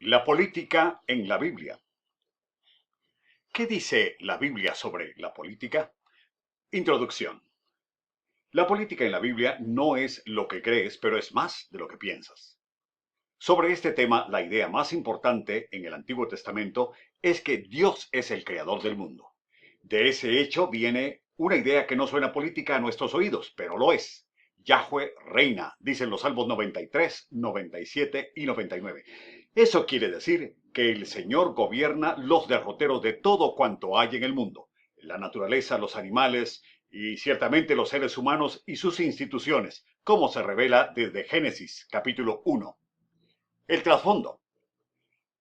La política en la Biblia. ¿Qué dice la Biblia sobre la política? Introducción. La política en la Biblia no es lo que crees, pero es más de lo que piensas. Sobre este tema, la idea más importante en el Antiguo Testamento es que Dios es el creador del mundo. De ese hecho viene una idea que no suena política a nuestros oídos, pero lo es. Yahweh reina, dicen los Salmos 93, 97 y 99. Eso quiere decir que el Señor gobierna los derroteros de todo cuanto hay en el mundo, la naturaleza, los animales y ciertamente los seres humanos y sus instituciones, como se revela desde Génesis capítulo 1. El trasfondo.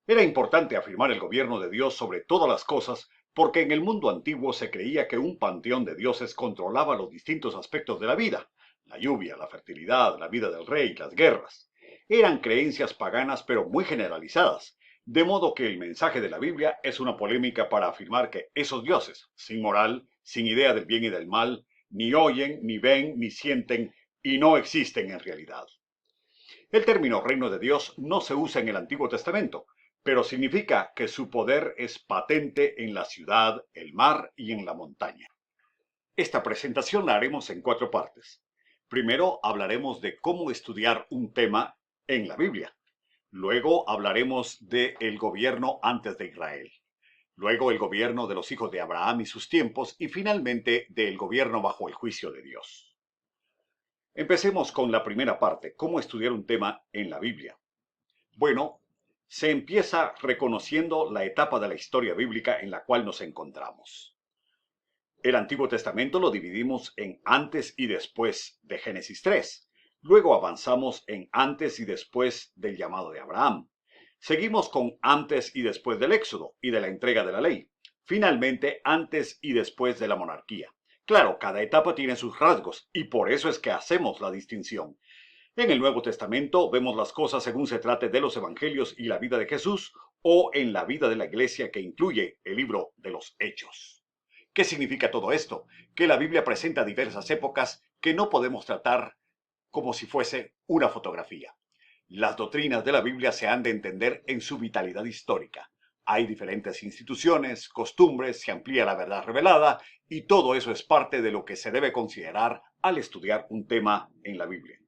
Era importante afirmar el gobierno de Dios sobre todas las cosas porque en el mundo antiguo se creía que un panteón de dioses controlaba los distintos aspectos de la vida, la lluvia, la fertilidad, la vida del rey, las guerras. Eran creencias paganas pero muy generalizadas, de modo que el mensaje de la Biblia es una polémica para afirmar que esos dioses, sin moral, sin idea del bien y del mal, ni oyen, ni ven, ni sienten y no existen en realidad. El término reino de Dios no se usa en el Antiguo Testamento, pero significa que su poder es patente en la ciudad, el mar y en la montaña. Esta presentación la haremos en 4 partes. Primero hablaremos de cómo estudiar un tema en la Biblia. Luego hablaremos del gobierno antes de Israel. Luego el gobierno de los hijos de Abraham y sus tiempos y finalmente del gobierno bajo el juicio de Dios. Empecemos con la primera parte, cómo estudiar un tema en la Biblia. Bueno, se empieza reconociendo la etapa de la historia bíblica en la cual nos encontramos. El Antiguo Testamento lo dividimos en antes y después de Génesis 3. Luego avanzamos en antes y después del llamado de Abraham. Seguimos con antes y después del Éxodo y de la entrega de la ley. Finalmente, antes y después de la monarquía. Claro, cada etapa tiene sus rasgos y por eso es que hacemos la distinción. En el Nuevo Testamento vemos las cosas según se trate de los Evangelios y la vida de Jesús o en la vida de la Iglesia que incluye el libro de los Hechos. ¿Qué significa todo esto? Que la Biblia presenta diversas épocas que no podemos tratar como si fuese una fotografía. Las doctrinas de la Biblia se han de entender en su vitalidad histórica. Hay diferentes instituciones, costumbres, se amplía la verdad revelada y todo eso es parte de lo que se debe considerar al estudiar un tema en la Biblia.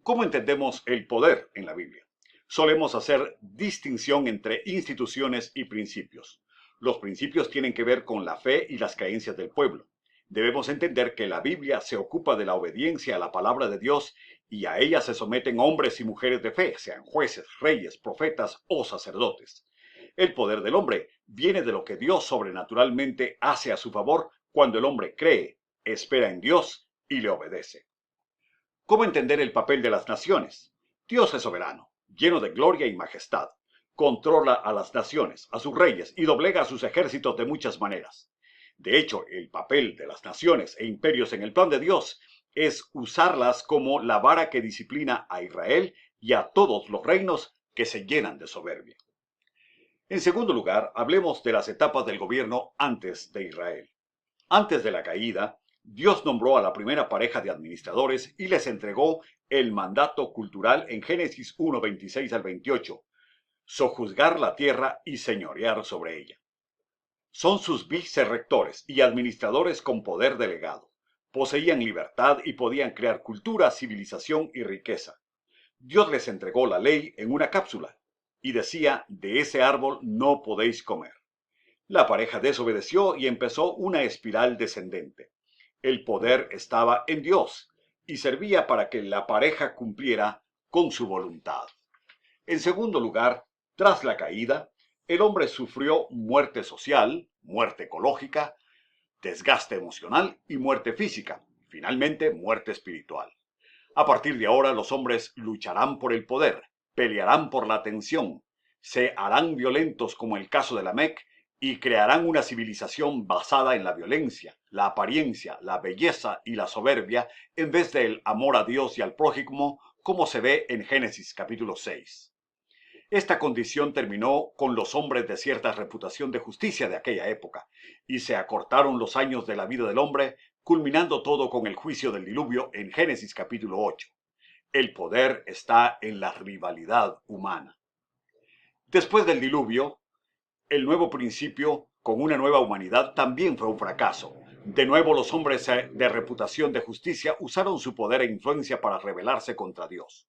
¿Cómo entendemos el poder en la Biblia? Solemos hacer distinción entre instituciones y principios. Los principios tienen que ver con la fe y las creencias del pueblo. Debemos entender que la Biblia se ocupa de la obediencia a la palabra de Dios y a ella se someten hombres y mujeres de fe, sean jueces, reyes, profetas o sacerdotes. El poder del hombre viene de lo que Dios sobrenaturalmente hace a su favor cuando el hombre cree, espera en Dios y le obedece. ¿Cómo entender el papel de las naciones? Dios es soberano, lleno de gloria y majestad. Controla a las naciones, a sus reyes y doblega a sus ejércitos de muchas maneras. De hecho, el papel de las naciones e imperios en el plan de Dios es usarlas como la vara que disciplina a Israel y a todos los reinos que se llenan de soberbia. En segundo lugar, hablemos de las etapas del gobierno antes de Israel. Antes de la caída, Dios nombró a la primera pareja de administradores y les entregó el mandato cultural en Génesis 1, 26 al 28, sojuzgar la tierra y señorear sobre ella. Son sus vicerrectores y administradores con poder delegado. Poseían libertad y podían crear cultura, civilización y riqueza. Dios les entregó la ley en una cápsula y decía, de ese árbol no podéis comer. La pareja desobedeció y empezó una espiral descendente. El poder estaba en Dios y servía para que la pareja cumpliera con su voluntad. En segundo lugar, tras la caída, el hombre sufrió muerte social, muerte ecológica, desgaste emocional y muerte física, finalmente muerte espiritual. A partir de ahora los hombres lucharán por el poder, pelearán por la atención, se harán violentos como el caso de Lamec y crearán una civilización basada en la violencia, la apariencia, la belleza y la soberbia en vez del amor a Dios y al prójimo como se ve en Génesis capítulo 6. Esta condición terminó con los hombres de cierta reputación de justicia de aquella época y se acortaron los años de la vida del hombre, culminando todo con el juicio del diluvio en Génesis capítulo 8. El poder está en la rivalidad humana. Después del diluvio, el nuevo principio con una nueva humanidad también fue un fracaso. De nuevo los hombres de reputación de justicia usaron su poder e influencia para rebelarse contra Dios.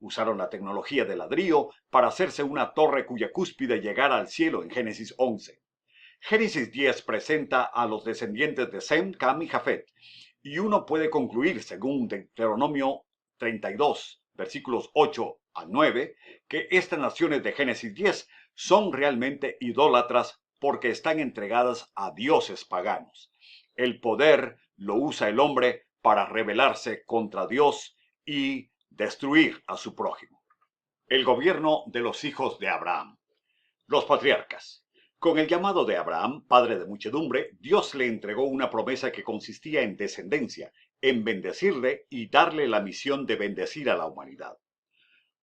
Usaron la tecnología de ladrillo para hacerse una torre cuya cúspide llegara al cielo en Génesis 11. Génesis 10 presenta a los descendientes de Sem, Cam y Jafet, y uno puede concluir, según Deuteronomio 32, versículos 8 a 9, que estas naciones de Génesis 10 son realmente idólatras porque están entregadas a dioses paganos. El poder lo usa el hombre para rebelarse contra Dios y destruir a su prójimo. El gobierno de los hijos de Abraham. Los patriarcas. Con el llamado de Abraham, padre de muchedumbre, Dios le entregó una promesa que consistía en descendencia, en bendecirle y darle la misión de bendecir a la humanidad.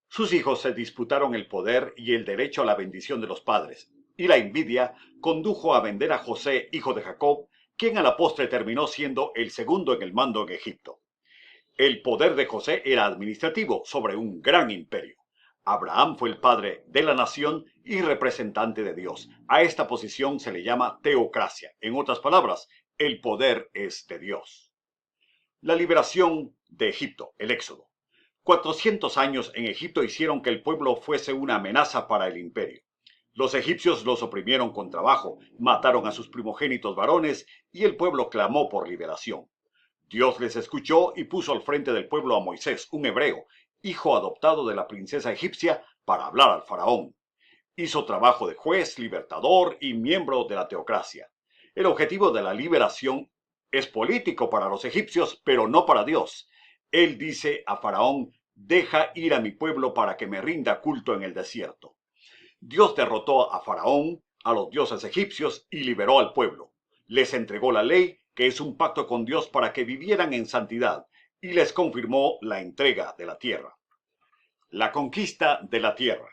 Sus hijos se disputaron el poder y el derecho a la bendición de los padres, y la envidia condujo a vender a José, hijo de Jacob, quien a la postre terminó siendo el segundo en el mando en Egipto. El poder de José era administrativo sobre un gran imperio. Abraham fue el padre de la nación y representante de Dios. A esta posición se le llama teocracia. En otras palabras, el poder es de Dios. La liberación de Egipto, el Éxodo. 400 años en Egipto hicieron que el pueblo fuese una amenaza para el imperio. Los egipcios los oprimieron con trabajo, mataron a sus primogénitos varones y el pueblo clamó por liberación. Dios les escuchó y puso al frente del pueblo a Moisés, un hebreo, hijo adoptado de la princesa egipcia, para hablar al faraón. Hizo trabajo de juez, libertador y miembro de la teocracia. El objetivo de la liberación es político para los egipcios, pero no para Dios. Él dice a faraón: deja ir a mi pueblo para que me rinda culto en el desierto. Dios derrotó a faraón, a los dioses egipcios y liberó al pueblo. Les entregó la ley, que es un pacto con Dios para que vivieran en santidad, y les confirmó la entrega de la tierra. La conquista de la tierra.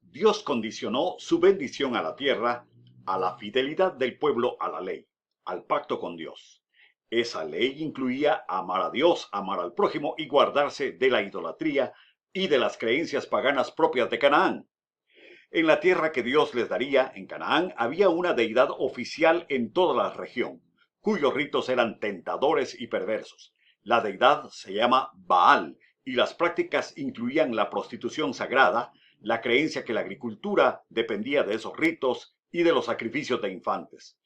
Dios condicionó su bendición a la tierra a la fidelidad del pueblo a la ley, al pacto con Dios. Esa ley incluía amar a Dios, amar al prójimo y guardarse de la idolatría y de las creencias paganas propias de Canaán. En la tierra que Dios les daría, en Canaán, había una deidad oficial en toda la región, cuyos ritos eran tentadores y perversos. La deidad se llama Baal, y las prácticas incluían la prostitución sagrada, la creencia que la agricultura dependía de esos ritos y de los sacrificios de infantes.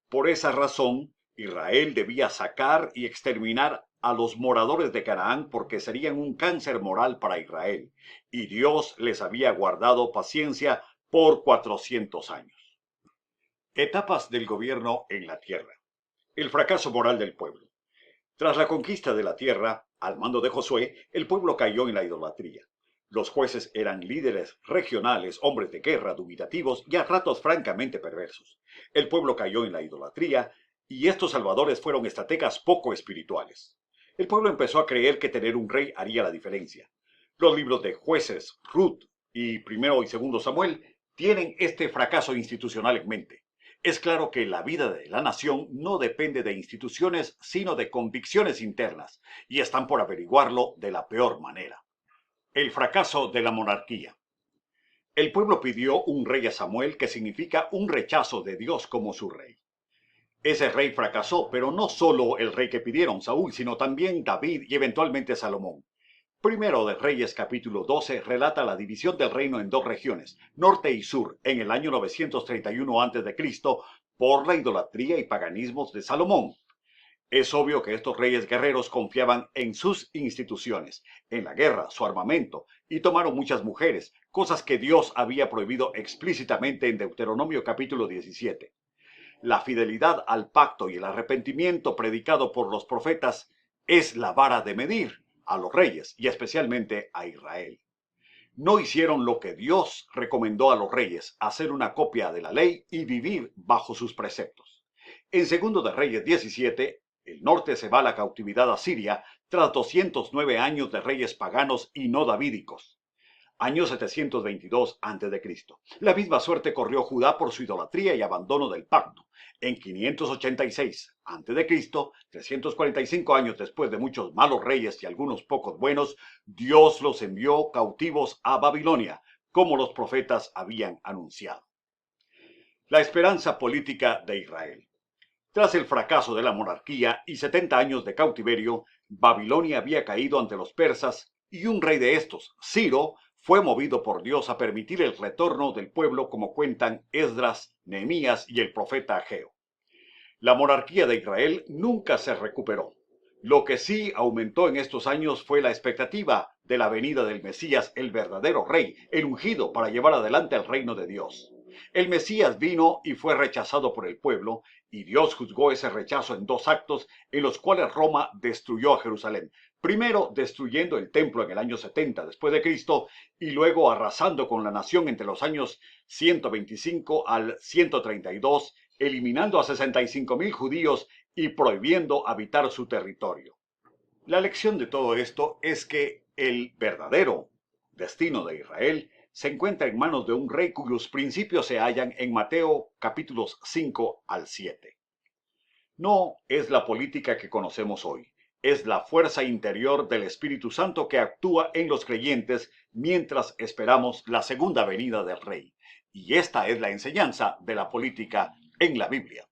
Por esa razón, Israel debía sacar y exterminar a los moradores de Canaán porque serían un cáncer moral para Israel, y Dios les había guardado paciencia por 400 años. Etapas del gobierno en la tierra. El fracaso moral del pueblo. Tras la conquista de la tierra, al mando de Josué, el pueblo cayó en la idolatría. Los jueces eran líderes regionales, hombres de guerra, dubitativos y a ratos francamente perversos. El pueblo cayó en la idolatría y estos salvadores fueron estrategas poco espirituales. El pueblo empezó a creer que tener un rey haría la diferencia. Los libros de Jueces, Ruth y Primero y Segundo Samuel tienen este fracaso institucional en mente. Es claro que la vida de la nación no depende de instituciones, sino de convicciones internas, y están por averiguarlo de la peor manera. El fracaso de la monarquía. El pueblo pidió un rey a Samuel, que significa un rechazo de Dios como su rey. Ese rey fracasó, pero no solo el rey que pidieron, Saúl, sino también David y eventualmente Salomón. Primero de Reyes capítulo 12 relata la división del reino en dos regiones, norte y sur, en el año 931 a.C., por la idolatría y paganismos de Salomón. Es obvio que estos reyes guerreros confiaban en sus instituciones, en la guerra, su armamento, y tomaron muchas mujeres, cosas que Dios había prohibido explícitamente en Deuteronomio capítulo 17. La fidelidad al pacto y el arrepentimiento predicado por los profetas es la vara de medir a los reyes y especialmente a Israel. No hicieron lo que Dios recomendó a los reyes, hacer una copia de la ley y vivir bajo sus preceptos. En Segundo de Reyes 17, el norte se va a la cautividad a Siria tras 209 años de reyes paganos y no davídicos. Año 722 a.C. La misma suerte corrió Judá por su idolatría y abandono del pacto. En 586 a.C., 345 años después de muchos malos reyes y algunos pocos buenos, Dios los envió cautivos a Babilonia, como los profetas habían anunciado. La esperanza política de Israel. Tras el fracaso de la monarquía y 70 años de cautiverio, Babilonia había caído ante los persas y un rey de estos, Ciro, fue movido por Dios a permitir el retorno del pueblo como cuentan Esdras, Nehemías y el profeta Ageo. La monarquía de Israel nunca se recuperó. Lo que sí aumentó en estos años fue la expectativa de la venida del Mesías, el verdadero rey, el ungido para llevar adelante el reino de Dios. El Mesías vino y fue rechazado por el pueblo, y Dios juzgó ese rechazo en dos actos en los cuales Roma destruyó a Jerusalén. Primero destruyendo el templo en el año 70 después de Cristo y luego arrasando con la nación entre los años 125 al 132, eliminando a 65.000 judíos y prohibiendo habitar su territorio. La lección de todo esto es que el verdadero destino de Israel se encuentra en manos de un rey cuyos principios se hallan en Mateo capítulos 5 al 7. No es la política que conocemos hoy, es la fuerza interior del Espíritu Santo que actúa en los creyentes mientras esperamos la segunda venida del Rey. Y esta es la enseñanza de la política en la Biblia.